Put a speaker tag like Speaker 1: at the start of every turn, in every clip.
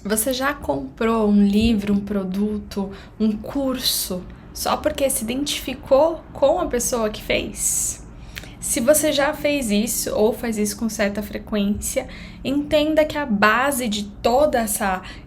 Speaker 1: Você já comprou um livro, um produto, um curso só porque se identificou com a pessoa que fez? Se você já fez isso ou faz isso com certa frequência, entenda que a base de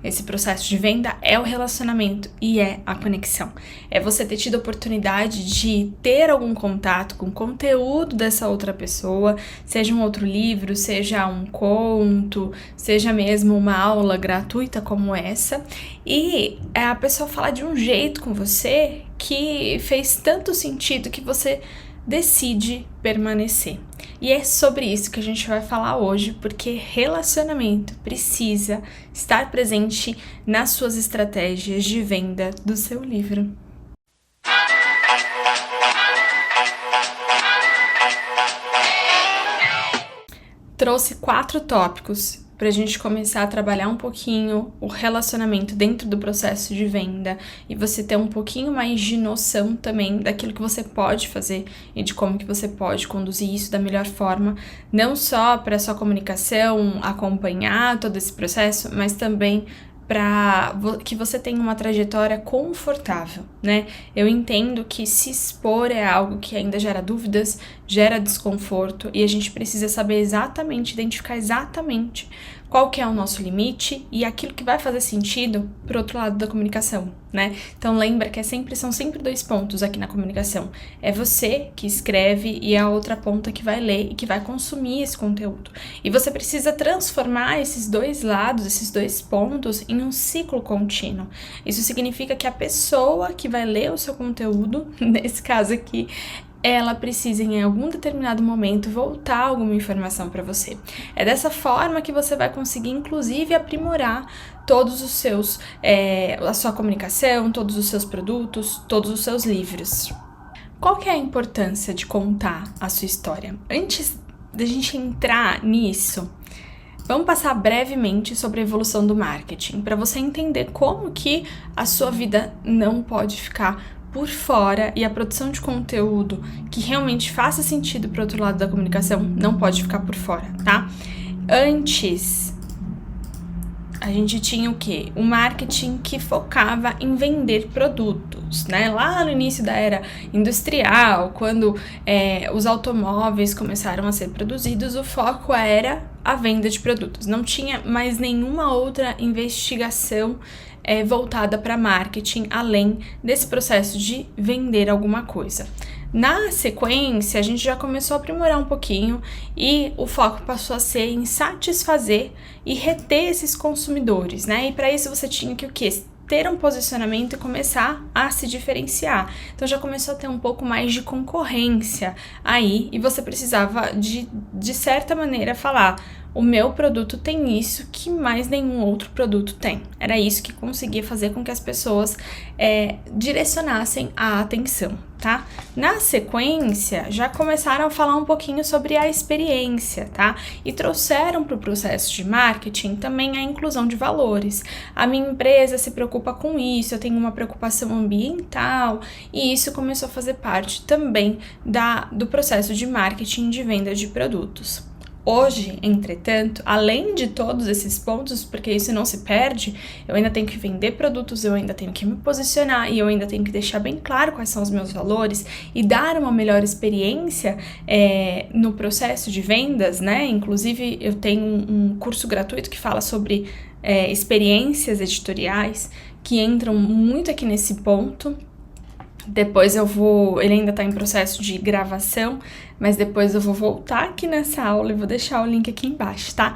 Speaker 1: esse processo de venda é o relacionamento e é a conexão. É você ter tido a oportunidade de ter algum contato com o conteúdo dessa outra pessoa, seja um outro livro, seja um conto, seja mesmo uma aula gratuita como essa, e a pessoa falar de um jeito com você que fez tanto sentido que você decide permanecer. E é sobre isso que a gente vai falar hoje, porque relacionamento precisa estar presente nas suas estratégias de venda do seu livro. Trouxe 4 tópicos para a gente começar a trabalhar um pouquinho o relacionamento dentro do processo de venda e você ter um pouquinho mais de noção também daquilo que você pode fazer e de como que você pode conduzir isso da melhor forma, não só para sua comunicação, acompanhar todo esse processo, mas também para que você tenha uma trajetória confortável, né? Eu entendo que se expor é algo que ainda gera dúvidas, gera desconforto e a gente precisa saber exatamente, identificar exatamente qual que é o nosso limite e aquilo que vai fazer sentido pro outro lado da comunicação, né? Então lembra que são sempre 2 pontos aqui na comunicação. É você que escreve e a outra ponta que vai ler e que vai consumir esse conteúdo. E você precisa transformar esses 2 lados, esses 2 pontos em um ciclo contínuo. Isso significa que a pessoa que vai ler o seu conteúdo, nesse caso aqui, ela precisa em algum determinado momento voltar alguma informação para você. É dessa forma que você vai conseguir, inclusive, aprimorar todos os seus, a sua comunicação, todos os seus produtos, todos os seus livros. Qual que é a importância de contar a sua história? Antes da gente entrar nisso, vamos passar brevemente sobre a evolução do marketing, para você entender como que a sua vida não pode ficar por fora e a produção de conteúdo que realmente faça sentido para o outro lado da comunicação não pode ficar por fora, tá? Antes, a gente tinha o quê? Um marketing que focava em vender produtos, né? Lá no início da era industrial, quando os automóveis começaram a ser produzidos, o foco era a venda de produtos. Não tinha mais nenhuma outra investigação voltada para marketing, além desse processo de vender alguma coisa. Na sequência, a gente já começou a aprimorar um pouquinho e o foco passou a ser em satisfazer e reter esses consumidores, né? E para isso você tinha que o quê? Ter um posicionamento e começar a se diferenciar. Então já começou a ter um pouco mais de concorrência aí e você precisava de certa maneira falar: o meu produto tem isso que mais nenhum outro produto tem. Era isso que conseguia fazer com que as pessoas direcionassem a atenção, tá? Na sequência, já começaram a falar um pouquinho sobre a experiência, tá? E trouxeram para o processo de marketing também a inclusão de valores. A minha empresa se preocupa com isso, eu tenho uma preocupação ambiental, e isso começou a fazer parte também do processo de marketing de venda de produtos. Hoje, entretanto, além de todos esses pontos, porque isso não se perde, eu ainda tenho que vender produtos, eu ainda tenho que me posicionar e eu ainda tenho que deixar bem claro quais são os meus valores e dar uma melhor experiência no processo de vendas, né? Inclusive, eu tenho um curso gratuito que fala sobre experiências editoriais, que entram muito aqui nesse ponto. Depois ele ainda tá em processo de gravação, mas depois eu vou voltar aqui nessa aula e vou deixar o link aqui embaixo, tá?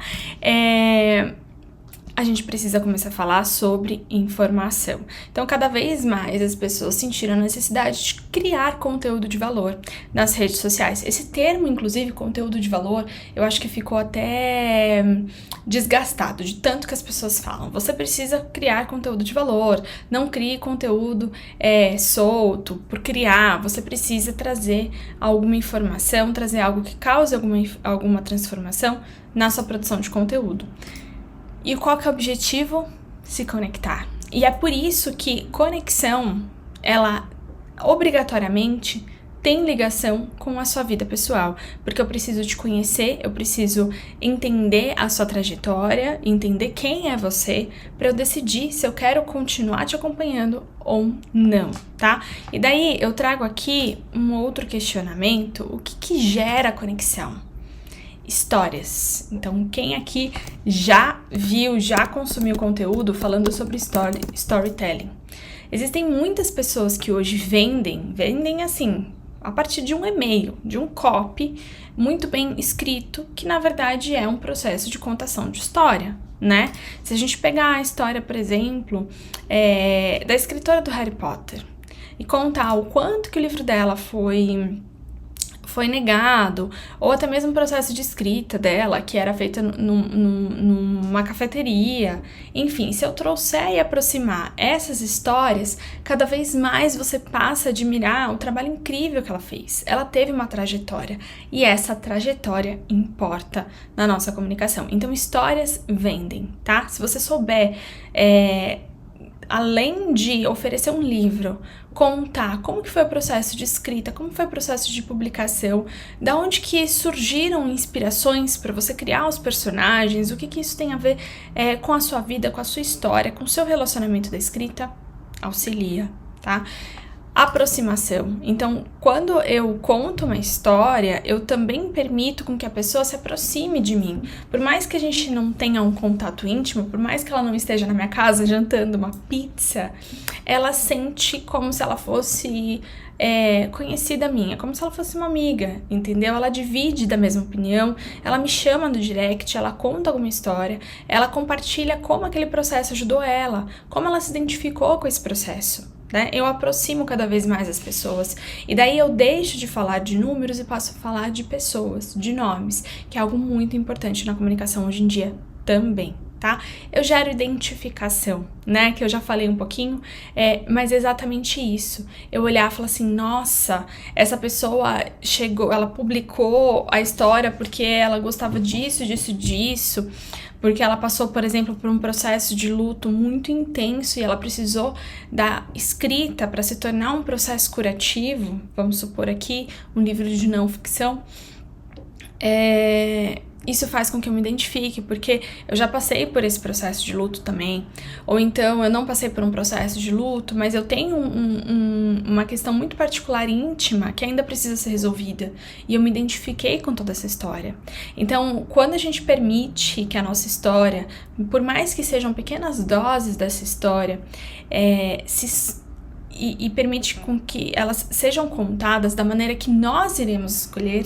Speaker 1: A gente precisa começar a falar sobre informação. Então, cada vez mais as pessoas sentiram a necessidade de criar conteúdo de valor nas redes sociais. Esse termo, inclusive, conteúdo de valor, eu acho que ficou até desgastado de tanto que as pessoas falam. Você precisa criar conteúdo de valor, não crie conteúdo solto por criar. Você precisa trazer alguma informação, trazer algo que cause alguma transformação na sua produção de conteúdo. E qual que é o objetivo? Se conectar. E é por isso que conexão, ela obrigatoriamente tem ligação com a sua vida pessoal, porque eu preciso te conhecer, eu preciso entender a sua trajetória, entender quem é você, para eu decidir se eu quero continuar te acompanhando ou não, tá? E daí eu trago aqui um outro questionamento, o que gera conexão? Histórias. Então, quem aqui já viu, já consumiu conteúdo falando sobre storytelling? Existem muitas pessoas que hoje vendem assim, a partir de um e-mail, de um copy muito bem escrito, que na verdade é um processo de contação de história, né? Se a gente pegar a história, por exemplo, da escritora do Harry Potter e contar o quanto que o livro dela foi negado, ou até mesmo o processo de escrita dela, que era feita numa cafeteria. Enfim, se eu trouxer e aproximar essas histórias, cada vez mais você passa a admirar o trabalho incrível que ela fez. Ela teve uma trajetória, e essa trajetória importa na nossa comunicação. Então, histórias vendem, tá? Se você souber, além de oferecer um livro, contar como que foi o processo de escrita, como foi o processo de publicação, da onde que surgiram inspirações para você criar os personagens, o que isso tem a ver com a sua vida, com a sua história, com o seu relacionamento da escrita, auxilia, tá? Aproximação. Então, quando eu conto uma história, eu também permito com que a pessoa se aproxime de mim. Por mais que a gente não tenha um contato íntimo, por mais que ela não esteja na minha casa jantando uma pizza, ela sente como se ela fosse conhecida minha, como se ela fosse uma amiga, entendeu? Ela divide da mesma opinião, ela me chama no direct, ela conta alguma história, ela compartilha como aquele processo ajudou ela, como ela se identificou com esse processo. Né? Eu aproximo cada vez mais as pessoas, e daí eu deixo de falar de números e passo a falar de pessoas, de nomes, que é algo muito importante na comunicação hoje em dia também, tá? Eu gero identificação, né? Que eu já falei um pouquinho, mas é exatamente isso. Eu olhar e falar assim, nossa, essa pessoa chegou, ela publicou a história porque ela gostava disso, porque ela passou, por exemplo, por um processo de luto muito intenso e ela precisou da escrita para se tornar um processo curativo, vamos supor aqui, um livro de não ficção. Isso faz com que eu me identifique, porque eu já passei por esse processo de luto também, ou então eu não passei por um processo de luto, mas eu tenho uma questão muito particular e íntima que ainda precisa ser resolvida, e eu me identifiquei com toda essa história. Então, quando a gente permite que a nossa história, por mais que sejam pequenas doses dessa história, e permite com que elas sejam contadas da maneira que nós iremos escolher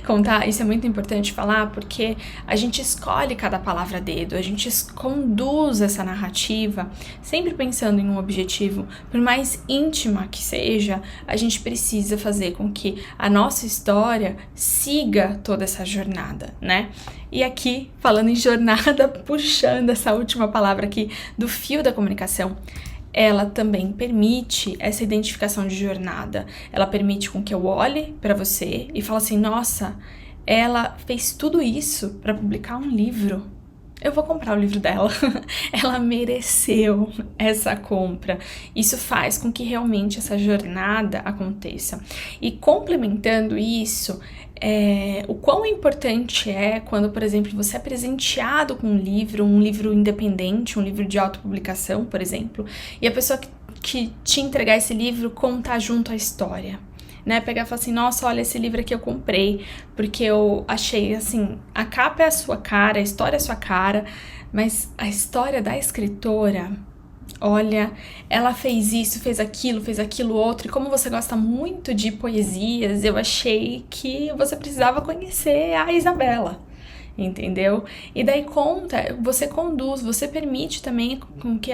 Speaker 1: contar. Isso é muito importante falar, porque a gente escolhe cada palavra a dedo, a gente conduz essa narrativa sempre pensando em um objetivo. Por mais íntima que seja, a gente precisa fazer com que a nossa história siga toda essa jornada, né? E aqui, falando em jornada, puxando essa última palavra aqui do fio da comunicação, ela também permite essa identificação de jornada. Ela permite com que eu olhe para você e fale assim, nossa, ela fez tudo isso para publicar um livro. Eu vou comprar o livro dela. Ela mereceu essa compra. Isso faz com que realmente essa jornada aconteça. E complementando isso, o quão importante é quando, por exemplo, você é presenteado com um livro independente, um livro de autopublicação, por exemplo, e a pessoa que te entregar esse livro contar junto a história. Né, pegar e falar assim, nossa, olha, esse livro aqui eu comprei, porque eu achei, assim, a capa é a sua cara, a história é a sua cara, mas a história da escritora, olha, ela fez isso, fez aquilo outro, e como você gosta muito de poesias, eu achei que você precisava conhecer a Isabela. Entendeu? E daí você conduz, você permite também com que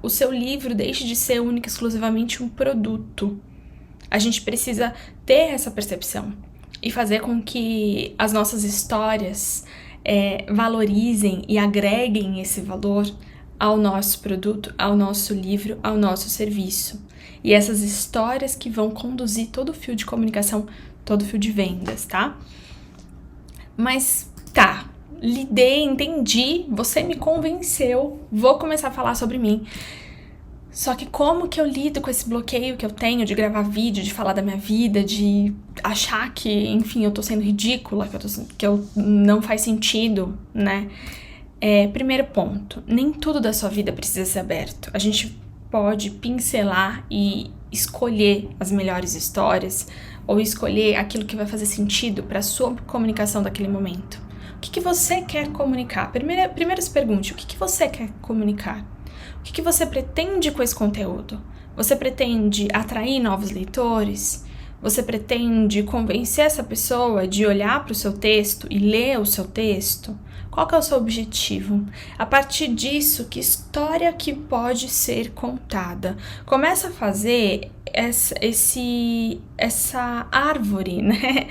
Speaker 1: o seu livro deixe de ser único e exclusivamente um produto. A gente precisa ter essa percepção e fazer com que as nossas histórias valorizem e agreguem esse valor ao nosso produto, ao nosso livro, ao nosso serviço. E essas histórias que vão conduzir todo o fio de comunicação, todo o fio de vendas, tá? Mas tá, lidei, entendi, você me convenceu, vou começar a falar sobre mim. Só que como que eu lido com esse bloqueio que eu tenho de gravar vídeo, de falar da minha vida, de achar que, enfim, eu tô sendo ridícula, que eu não faz sentido, né? Primeiro ponto, nem tudo da sua vida precisa ser aberto. A gente pode pincelar e escolher as melhores histórias ou escolher aquilo que vai fazer sentido para sua comunicação daquele momento. O que você quer comunicar? Primeiro se pergunte, o que você quer comunicar? O que você pretende com esse conteúdo? Você pretende atrair novos leitores? Você pretende convencer essa pessoa de olhar para o seu texto e ler o seu texto? Qual que é o seu objetivo? A partir disso, que história que pode ser contada? Começa a fazer essa árvore, né?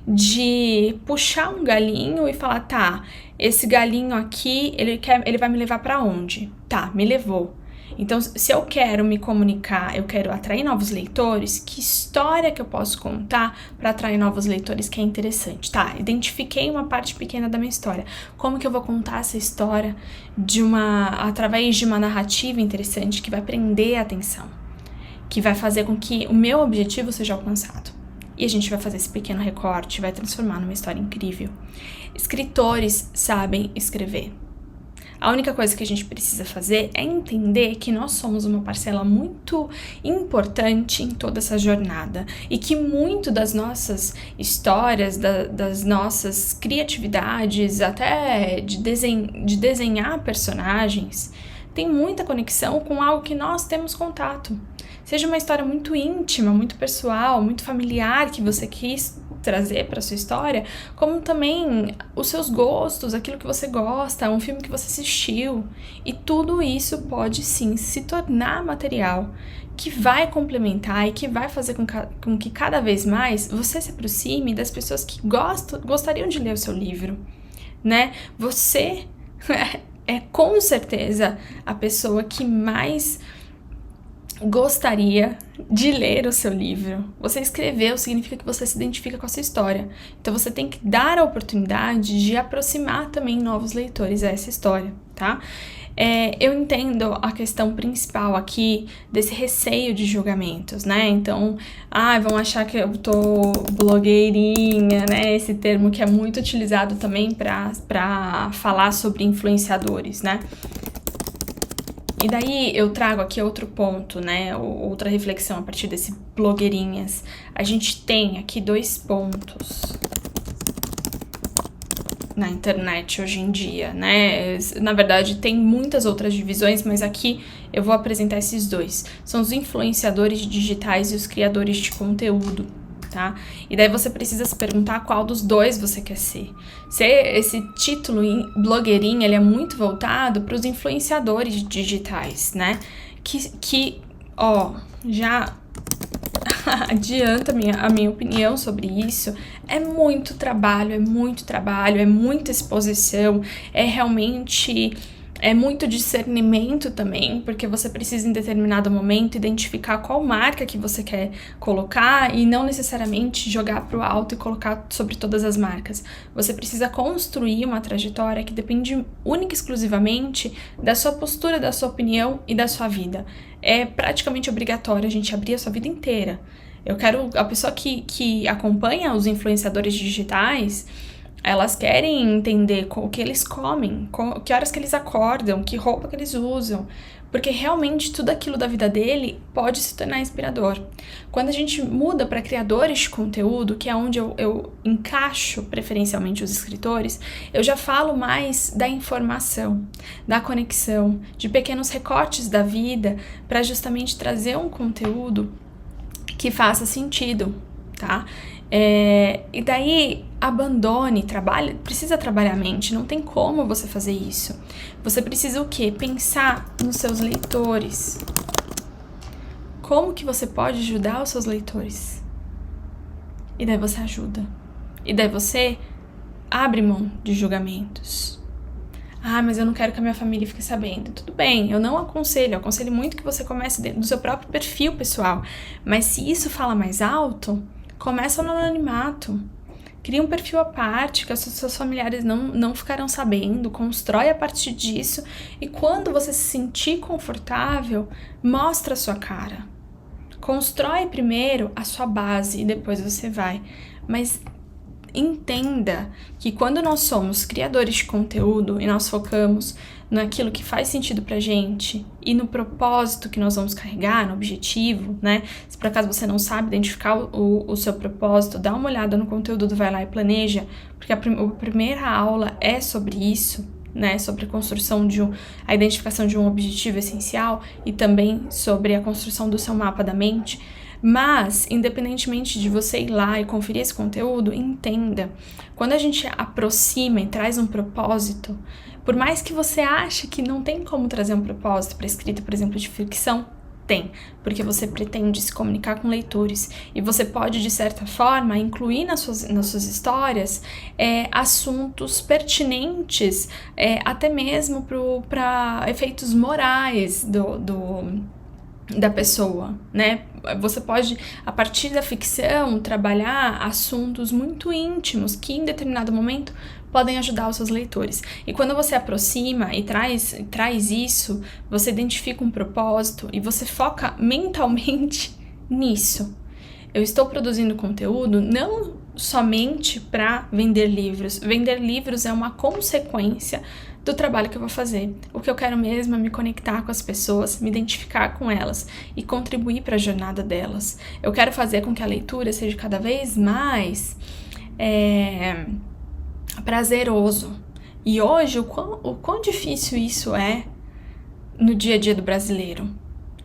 Speaker 1: De puxar um galinho e falar, tá, esse galinho aqui, ele vai me levar para onde? Tá, me levou. Então, se eu quero me comunicar, eu quero atrair novos leitores, que história que eu posso contar para atrair novos leitores que é interessante? Tá, identifiquei uma parte pequena da minha história. Como que eu vou contar essa história através de uma narrativa interessante que vai prender a atenção, que vai fazer com que o meu objetivo seja alcançado? E a gente vai fazer esse pequeno recorte, vai transformar numa história incrível. Escritores sabem escrever. A única coisa que a gente precisa fazer é entender que nós somos uma parcela muito importante em toda essa jornada e que muito das nossas histórias, das nossas criatividades, até de desenhar personagens, tem muita conexão com algo que nós temos contato. Seja uma história muito íntima, muito pessoal, muito familiar que você quis trazer para sua história, como também os seus gostos, aquilo que você gosta, um filme que você assistiu. E tudo isso pode sim se tornar material que vai complementar e que vai fazer com que cada vez mais você se aproxime das pessoas que gostariam de ler o seu livro, né? Você é com certeza a pessoa que mais gostaria de ler o seu livro. Você escreveu significa que você se identifica com a sua história. Então você tem que dar a oportunidade de aproximar também novos leitores a essa história, tá? Eu entendo a questão principal aqui desse receio de julgamentos, né? Então, vão achar que eu tô blogueirinha, né? Esse termo que é muito utilizado também para falar sobre influenciadores, né? E daí eu trago aqui outro ponto, né, outra reflexão a partir desse blogueirinhas. A gente tem aqui 2 pontos na internet hoje em dia, né? Na verdade, tem muitas outras divisões, mas aqui eu vou apresentar esses 2. São os influenciadores digitais e os criadores de conteúdo. Tá? E daí você precisa se perguntar qual dos 2 você quer ser. Esse título blogueirinha, ele é muito voltado para os influenciadores digitais, né? Que já adianta a minha opinião sobre isso. É muito trabalho, é muita exposição, é muito discernimento também, porque você precisa em determinado momento identificar qual marca que você quer colocar e não necessariamente jogar pro alto e colocar sobre todas as marcas. Você precisa construir uma trajetória que depende única e exclusivamente da sua postura, da sua opinião e da sua vida. É praticamente obrigatório a gente abrir a sua vida inteira. A pessoa que acompanha os influenciadores digitais, elas querem entender o que eles comem, que horas que eles acordam, que roupa que eles usam, porque realmente tudo aquilo da vida dele pode se tornar inspirador. Quando a gente muda para criadores de conteúdo, que é onde eu encaixo preferencialmente os escritores, eu já falo mais da informação, da conexão, de pequenos recortes da vida, para justamente trazer um conteúdo que faça sentido, tá? E daí precisa trabalhar a mente, não tem como você fazer isso. Você precisa o quê? Pensar nos seus leitores. Como que você pode ajudar os seus leitores? E daí você ajuda. E daí você abre mão de julgamentos. Mas eu não quero que a minha família fique sabendo. Tudo bem, eu não aconselho. Eu aconselho muito que você comece dentro do seu próprio perfil pessoal. Mas se isso fala mais alto, começa no anonimato. Cria um perfil à parte, que os seus familiares não ficarão sabendo, constrói a partir disso, e quando você se sentir confortável, mostra a sua cara. Constrói primeiro a sua base e depois você vai. Mas entenda que quando nós somos criadores de conteúdo e nós focamos naquilo que faz sentido pra gente e no propósito que nós vamos carregar, no objetivo, né? Se por acaso você não sabe identificar o seu propósito, dá uma olhada no conteúdo do Vai Lá e Planeja, porque a primeira aula é sobre isso, né? Sobre a construção a identificação de um objetivo essencial e também sobre a construção do seu mapa da mente. Mas, independentemente de você ir lá e conferir esse conteúdo, entenda, quando a gente aproxima e traz um propósito, por mais que você ache que não tem como trazer um propósito para escrita, por exemplo, de ficção, tem, porque você pretende se comunicar com leitores e você pode, de certa forma, incluir nas suas histórias assuntos pertinentes, até mesmo para efeitos morais da pessoa, né? Você pode, a partir da ficção, trabalhar assuntos muito íntimos que, em determinado momento, podem ajudar os seus leitores. E quando você aproxima e traz isso, você identifica um propósito e você foca mentalmente nisso. Eu estou produzindo conteúdo não somente para vender livros. Vender livros é uma consequência do trabalho que eu vou fazer. O que eu quero mesmo é me conectar com as pessoas, me identificar com elas e contribuir para a jornada delas. Eu quero fazer com que a leitura seja cada vez mais prazeroso. E hoje, o quão difícil isso é no dia a dia do brasileiro.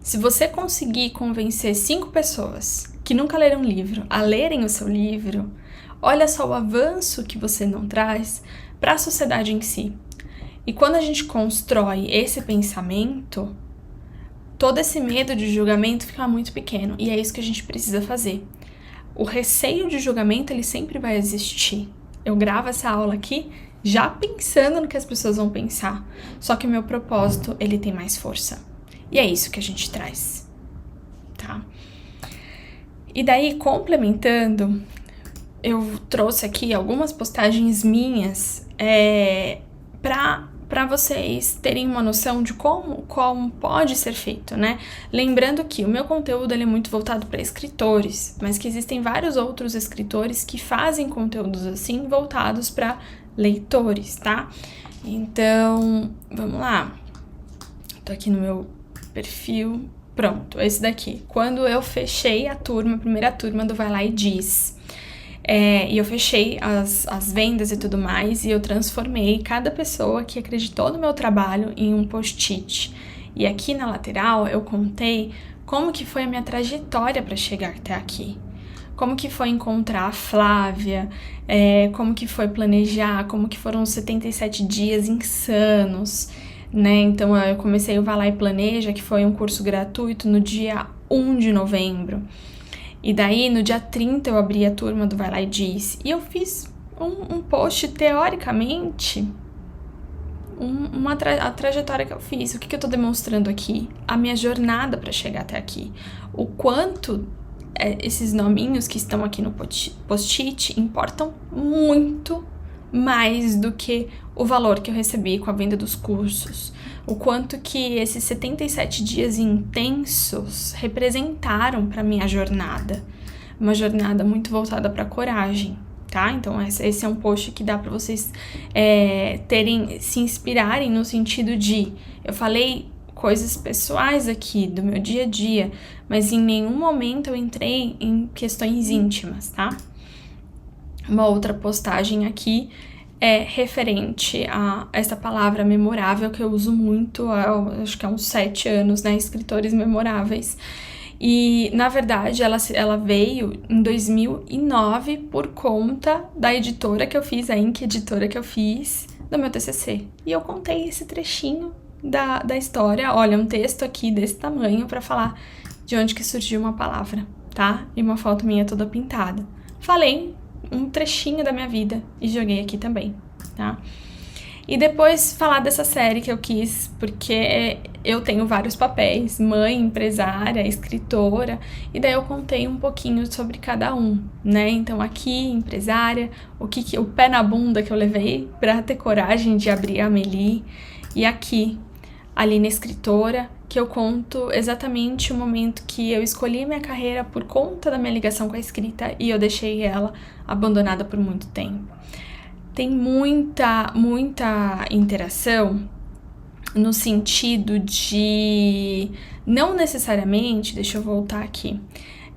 Speaker 1: Se você conseguir convencer 5 pessoas que nunca leram um livro a lerem o seu livro, olha só o avanço que você não traz para a sociedade em si. E quando a gente constrói esse pensamento, todo esse medo de julgamento fica muito pequeno. E é isso que a gente precisa fazer. O receio de julgamento, ele sempre vai existir. Eu gravo essa aula aqui já pensando no que as pessoas vão pensar. Só que o meu propósito, ele tem mais força. E é isso que a gente traz, tá? E daí, complementando, eu trouxe aqui algumas postagens minhas para vocês terem uma noção de como pode ser feito, né? Lembrando que o meu conteúdo ele é muito voltado para escritores, mas que existem vários outros escritores que fazem conteúdos assim voltados para leitores, tá? Então, vamos lá. Tô aqui no meu perfil. Pronto, esse daqui. Quando eu fechei a primeira turma do Vai Lá e Diz. E eu fechei as vendas e tudo mais, e eu transformei cada pessoa que acreditou no meu trabalho em um post-it. E aqui na lateral eu contei como que foi a minha trajetória para chegar até aqui. Como que foi encontrar a Flávia, como que foi planejar, como que foram os 77 dias insanos, né? Então eu comecei o Vai Lá e Planeja, que foi um curso gratuito no dia 1 de novembro. E daí, no dia 30, eu abri a turma do Vai Lá e Diz. E eu fiz um post, teoricamente, a trajetória que eu fiz. O que eu tô demonstrando aqui? A minha jornada para chegar até aqui. O quanto esses nominhos que estão aqui no post-it importam muito mais do que o valor que eu recebi com a venda dos cursos. O quanto que esses 77 dias intensos representaram para minha jornada. Uma jornada muito voltada para coragem, tá? Então esse é um post que dá para vocês se inspirarem no sentido de... Eu falei coisas pessoais aqui, do meu dia a dia, mas em nenhum momento eu entrei em questões íntimas, tá? Uma outra postagem aqui é referente a essa palavra memorável que eu uso muito, acho que há uns 7 anos, né? Escritores memoráveis. E, na verdade, ela veio em 2009 por conta da editora que eu fiz, a Inc. Editora que eu fiz, do meu TCC. E eu contei esse trechinho da história. Olha, um texto aqui desse tamanho para falar de onde que surgiu uma palavra, tá? E uma foto minha toda pintada. Falei um trechinho da minha vida e joguei aqui também, tá? E depois falar dessa série que eu quis, porque eu tenho vários papéis, mãe, empresária, escritora, e daí eu contei um pouquinho sobre cada um, né? Então aqui, empresária, o pé na bunda que eu levei para ter coragem de abrir a Amélie, e aqui, Aline escritora, que eu conto exatamente o momento que eu escolhi minha carreira por conta da minha ligação com a escrita e eu deixei ela abandonada por muito tempo. Tem muita interação no sentido de não necessariamente, deixa eu voltar aqui.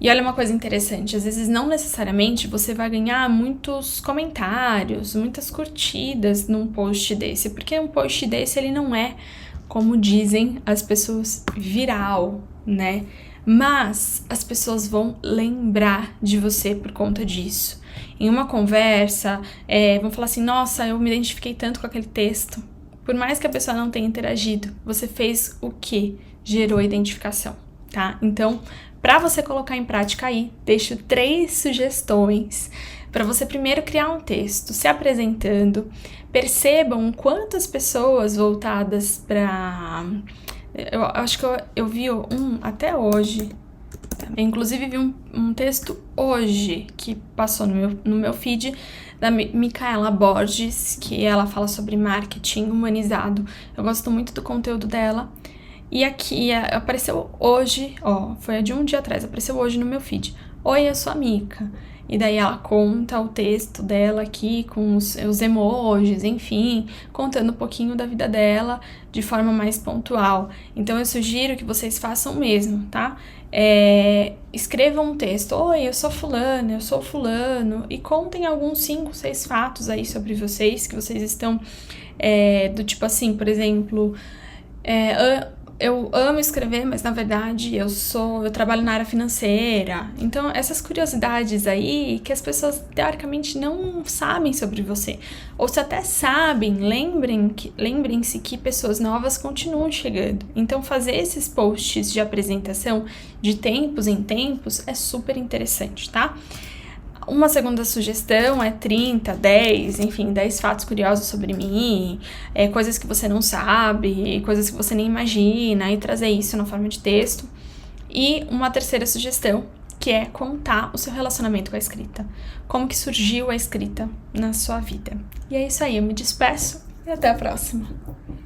Speaker 1: E olha uma coisa interessante, às vezes não necessariamente você vai ganhar muitos comentários, muitas curtidas num post desse, porque um post desse ele não é, como dizem as pessoas, viral, né? Mas as pessoas vão lembrar de você por conta disso. Em uma conversa, vão falar assim, nossa, eu me identifiquei tanto com aquele texto. Por mais que a pessoa não tenha interagido, você fez o que gerou identificação, tá? Então, para você colocar em prática aí, deixo 3 sugestões para você primeiro criar um texto, se apresentando, percebam quantas pessoas voltadas para... Eu acho que eu vi um até hoje, eu, inclusive vi um texto hoje que passou no meu feed da Micaela Borges, que ela fala sobre marketing humanizado. Eu gosto muito do conteúdo dela. E aqui apareceu hoje, foi de um dia atrás, apareceu hoje no meu feed. Oi, eu sou a Mica. E daí ela conta o texto dela aqui com os emojis, enfim, contando um pouquinho da vida dela de forma mais pontual. Então eu sugiro que vocês façam o mesmo, tá? Escrevam um texto, oi, eu sou fulana, eu sou fulano, e contem alguns 5, 6 fatos aí sobre vocês, que vocês estão, do tipo assim, por exemplo, eu amo escrever, mas na verdade eu trabalho na área financeira. Então, essas curiosidades aí que as pessoas teoricamente não sabem sobre você. Ou se até sabem, lembrem-se que pessoas novas continuam chegando. Então, fazer esses posts de apresentação de tempos em tempos é super interessante, tá? Uma segunda sugestão é 30, 10, enfim, 10 fatos curiosos sobre mim, coisas que você não sabe, coisas que você nem imagina, e trazer isso na forma de texto. E uma terceira sugestão, que é contar o seu relacionamento com a escrita. Como que surgiu a escrita na sua vida. E é isso aí, eu me despeço e até a próxima.